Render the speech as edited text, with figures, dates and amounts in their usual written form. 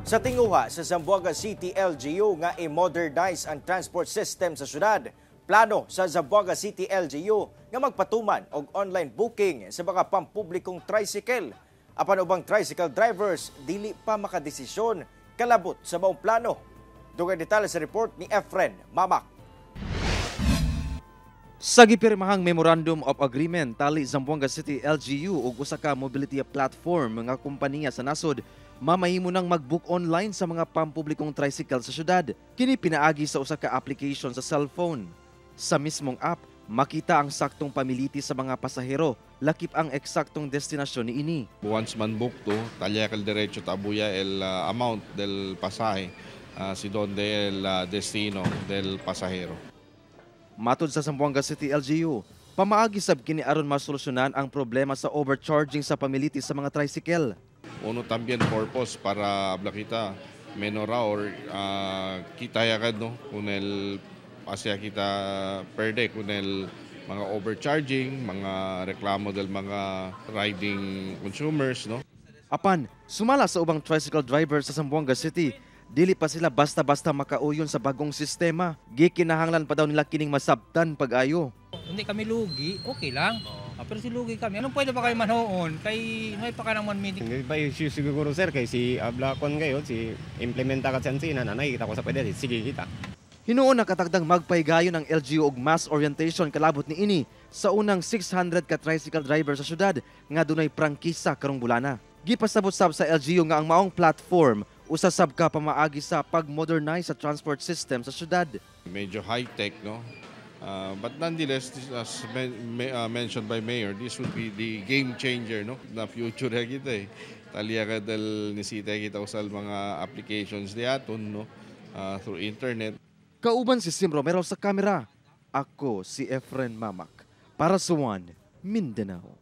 Sa tinguha sa Zamboanga City LGU nga i-modernize ang transport system sa syudad. Plano sa Zamboanga City LGU nga magpatuman og online booking sa mga pampublikong tricycle. Apan ubang tricycle drivers dili pa makadesisyon kalabot sa maong plano. Dugang detalye sa report ni Efren Mamak. Sa gipirmahang Memorandum of Agreement tali Zamboanga City LGU ug usa ka mobility platform nga kompanya sa nasod, mamahimo nang mag-book online sa mga pampublikong tricycle sa syudad. Kini pinaagi sa usa ka application sa cellphone. Sa mismong app, makita ang saktong pamiliti sa mga pasahero, lakip ang eksaktong destinasyon ni ini. Once man book to, talya el derecho tabuya el amount del pasaje si donde el destino del pasahero. Matod sa Zamboanga City LGU, pamaagi sab kini aron masolusyonan ang problema sa overcharging sa pamiliti sa mga tricycle. Uno también purpose para habla kita menor or kita yagad no kung el pasya kita per day kung el mga overcharging, mga reklamo del mga riding consumers no. Apan, sumala sa ubang tricycle driver sa Zamboanga City, dili pa sila basta-basta makauyon sa bagong sistema. Gikinahanglan pa daw nila kining masabtan pag-ayo. Hindi kami lugi, okay lang. Pero si lugi kami. Anong pwede ba kayo manhoon? Kay may pa ka ng 1 meeting. Hindi ba issue siguro sir kay si Ablacon ngayon, si implementa ka sa Ansina, nanay kita ko sa pwede, sige kita. Hinuon na katagdang magpaygayon ng LGU og mass orientation kalabot ni ini sa unang 600 ka tricycle driver sa syudad nga dunay prangkisa karong bulana. Gipasabot-sab sa LGU nga ang maong platform usasab ka pamaagi sa pag-modernize sa transport system sa syudad. Medyo high-tech no. But nonetheless, as mentioned by Mayor, this would be the game changer no na future kita eh. Talya ka dal nisita kita usal mga applications diaton no through internet. Kauban si Sim Romero sa kamera. Ako si Efren Mamak para sa One Mindanao.